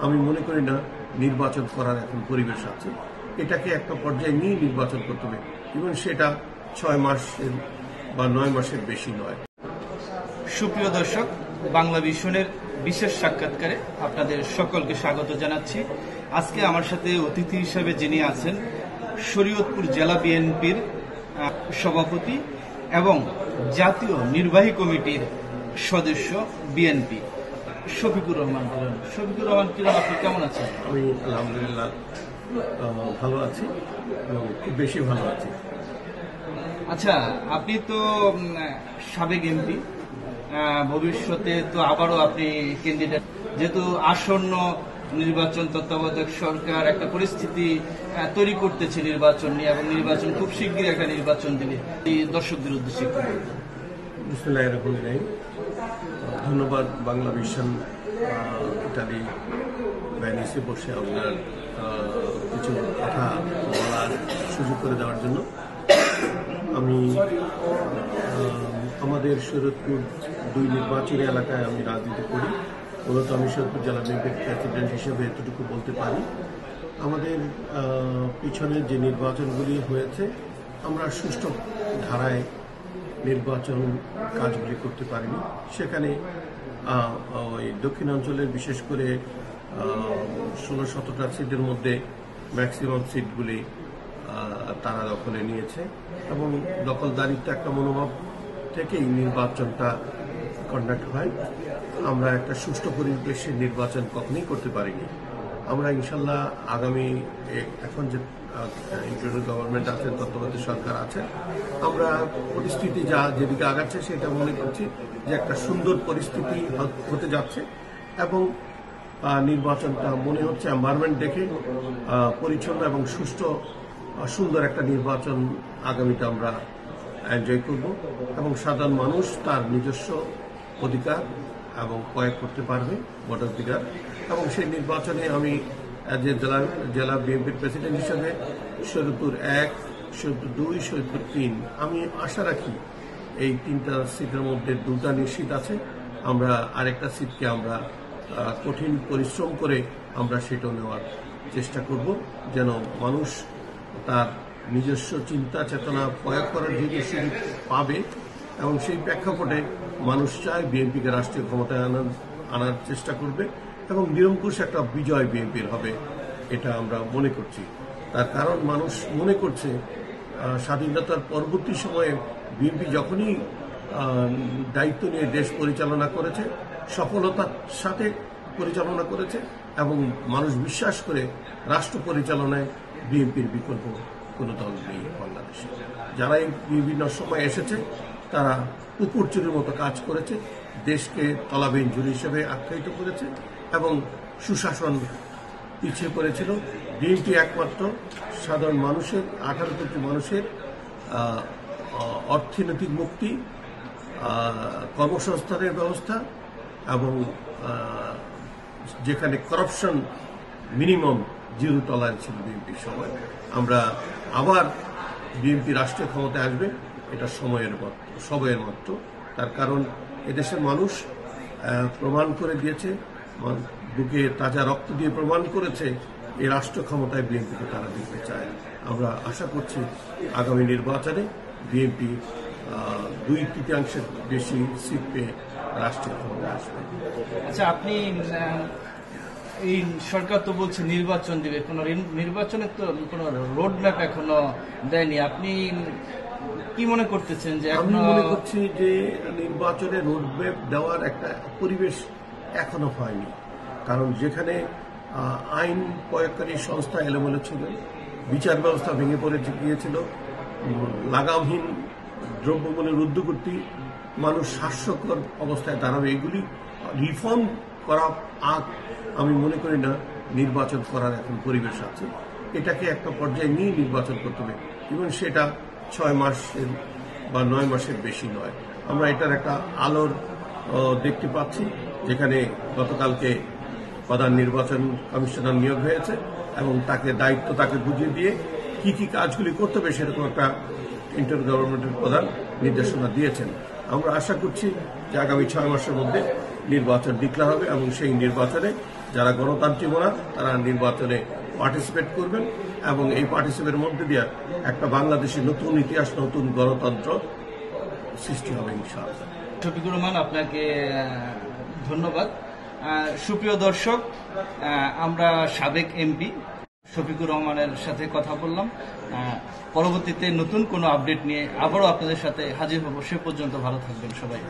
আমি মনে করি না নির্বাচন করার এখন পরিবেশ আছে। এটাকে একটা পর্যায়ে নিয়ে নির্বাচন করতে হবে, এবং সেটা 6 মাসের বা 9 মাসের বেশি নয়। সুপ্রিয় দর্শক, বাংলা ভিশনের বিশেষ সাক্ষাৎকারে আপনাদের সকলকে স্বাগত জানাচ্ছি। আজকে আমার সাথে অতিথি হিসেবে যিনি আছেন শরীয়তপুর জেলা বিএনপির সভাপতি এবং জাতীয় নির্বাহী কমিটির সদস্য বিএনপি শফিকুর রহমান কিরণ। শফিকুর রহমান কিরণ, আপনি কেমন আছেন? আমি আলহামদুলিল্লাহ ভালো আছি এবং খুব বেশি ভালো আছি। আচ্ছা, আপনি তো সাবেক এমপি, ভবিষ্যতে তো আবারও আপনি ক্যান্ডিডেট। যেহেতু আসন্ন নির্বাচন, তত্ত্বাবধায়ক সরকার একটা পরিস্থিতি তৈরি করতেছে নির্বাচন নিয়ে, এবং নির্বাচন খুব শিগগিরই একটা নির্বাচন দিলে এই দর্শকদের উদ্দেশ্যে বিসমিল্লাহির রহমানির রহিম। ধন্যবাদ বাংলা ভিশন ইত্যাদি ভ্যানিসে বসে আপনার কিছু কথা বলার সুযোগ করে দেওয়ার জন্য। আমি আমাদের শরীয়তপুর 2 নির্বাচনী এলাকায় আমি রাজনীতি করি। মূলত আমি শরীয়তপুর জেলা বিএনপির প্রেসিডেন্ট হিসেবে এতটুকু বলতে পারি। আমাদের পিছনে যে নির্বাচনগুলি হয়েছে, আমরা সুষ্ঠু ধারায় নির্বাচন কাজগুলি করতে পারিনি। সেখানে ওই দক্ষিণাঞ্চলের বিশেষ করে 16-17টা সিটের মধ্যে ম্যাক্সিমাম সিটগুলি তারা দখলে নিয়েছে, এবং দখলদারিত্ব একটা মনোভাব থেকেই নির্বাচনটা কন্ডাক্ট হয়। আমরা একটা সুষ্ঠু পরিবেশে নির্বাচন কখনোই করতে পারিনি। আমরা ইনশাল্লাহ আগামী এখন যে ইন্টারিম গভর্নমেন্ট আছে, তত্ত্বাবধায়ক সরকার আছে, আমরা পরিস্থিতি যেদিকে আগাচ্ছে সেটা মনে করছি যে একটা সুন্দর পরিস্থিতি হতে যাচ্ছে, এবং নির্বাচনটা মনে হচ্ছে এনভায়রনমেন্ট দেখে পরিচ্ছন্ন এবং সুষ্ঠু সুন্দর একটা নির্বাচন আগামীতে আমরা এনজয় করব, এবং সাধারণ মানুষ তার নিজস্ব অধিকার এবং প্রয়োগ করতে পারবে, ভোটাধিকার। এবং সেই নির্বাচনে আমি যে জেলা বিএনপির প্রেসিডেন্ট হিসেবে শরীয়তপুর 1, শরীয়তপুর 2, শরীয়তপুর 3 আমি আশা রাখি এই 3টা সিটের মধ্যে 2টা নিশ্চিত আছে। আমরা আরেকটা সিটকে আমরা কঠিন পরিশ্রম করে আমরা সেটা নেওয়ার চেষ্টা করব, যেন মানুষ তার নিজস্ব চিন্তা চেতনা প্রয়োগ করার যে সুযোগ পাবে, এবং সেই প্রেক্ষাপটে মানুষ চায় বিএনপিকে রাষ্ট্রীয় ক্ষমতায় আনার চেষ্টা করবে, এবং নিরঙ্কুশ একটা বিজয় বিএনপির হবে, এটা আমরা মনে করছি। তার কারণ মানুষ মনে করছে স্বাধীনতার পরবর্তী সময়ে বিএনপি যখনই দায়িত্ব নিয়ে দেশ পরিচালনা করেছে, সফলতার সাথে পরিচালনা করেছে, এবং মানুষ বিশ্বাস করে রাষ্ট্র পরিচালনায় বিএনপির বিকল্প কোনো দল নেই বাংলাদেশে। যারাই বিভিন্ন সময় এসেছে তারা পুকুর চুরির মতো কাজ করেছে, দেশকে তলাবিহীন ঝুড়ি হিসেবে আখ্যায়িত করেছে, এবং সুশাসন পিছিয়ে পড়েছিল। বিএনপি একমাত্র সাধারণ মানুষের 18 কোটি মানুষের অর্থনৈতিক মুক্তি, কর্মসংস্থানের ব্যবস্থা, এবং যেখানে করাপশন মিনিমাম 0 টলারেন্স ছিল বিএনপির সময়। আমরা আবার বিএনপি রাষ্ট্রীয় ক্ষমতায় আসবে, এটা সময়ের মাত্র। তার কারণ এদেশের মানুষ প্রমাণ করে দিয়েছে, বুকে তাজা রক্ত দিয়ে প্রমাণ করেছে এই রাষ্ট্র ক্ষমতায় বিএনপিকে তারা দিতে চায়। আমরা আশা করছি আগামী নির্বাচনে বিএনপি 2/3 বেশি সিট পেয়ে রাষ্ট্রীয় ক্ষমতায় আসবে। আচ্ছা, আপনি এই সরকার তো বলছে নির্বাচন দিবে, কোন নির্বাচনের তো কোনো রোড ম্যাপ এখনো দেয়নি। আপনি কি মনে করতেছেন যে আমি মনে করছি যে নির্বাচনে রোড ম্যাপ দেওয়ার একটা পরিবেশ এখনো হয়নি। কারণ যেখানে আইন প্রয়োগকারী সংস্থা এলোমেলো ছিল, বিচার ব্যবস্থা ভেঙে পড়ে গিয়েছিল, লাগামহীন দ্রব্যমূল্যের ঊর্ধ্বগতি, মানুষ হাস্যকর অবস্থায় দাঁড়াবে, এগুলি রিফর্ম করা আমি মনে করি না নির্বাচন করার এখন পরিবেশ আছে। এটাকে একটা পর্যায়ে নিয়ে নির্বাচন করতে হবে, এবং সেটা 6 মাসের বা 9 মাসের বেশি নয়। আমরা এটার একটা আলোর দেখতে পাচ্ছি, যেখানে গতকালকে প্রধান নির্বাচন কমিশনার নিয়োগ হয়েছে, এবং তাকে দায়িত্ব তাকে বুঝিয়ে দিয়ে কি কি কাজগুলি করতে হবে সেরকম একটা ইন্টার গভর্নমেন্টের প্রধান নির্দেশনা দিয়েছেন। আমরা আশা করছি যে আগামী 6 মাসের মধ্যে নির্বাচন ডিক্লেয়ার হবে, এবং সেই নির্বাচনে যারা গণতান্ত্রিক ওরা তারা নির্বাচনে পার্টিসিপেট করবেন এবং এই পার্টিসিপেটের মধ্যে দিয়ে একটা বাংলাদেশের নতুন ইতিহাস, নতুন গণতন্ত্র সৃষ্টি হবে ইনশাআল্লাহ। শফিকুর রহমান, আপনাকে ধন্যবাদ। সুপ্রিয় দর্শক, আমরা সাবেক এমপি শফিকুর রহমানের সাথে কথা বললাম। পরবর্তীতে নতুন কোনো আপডেট নিয়ে আবারও আপনাদের সাথে হাজির হব। সে পর্যন্ত ভালো থাকবেন সবাই।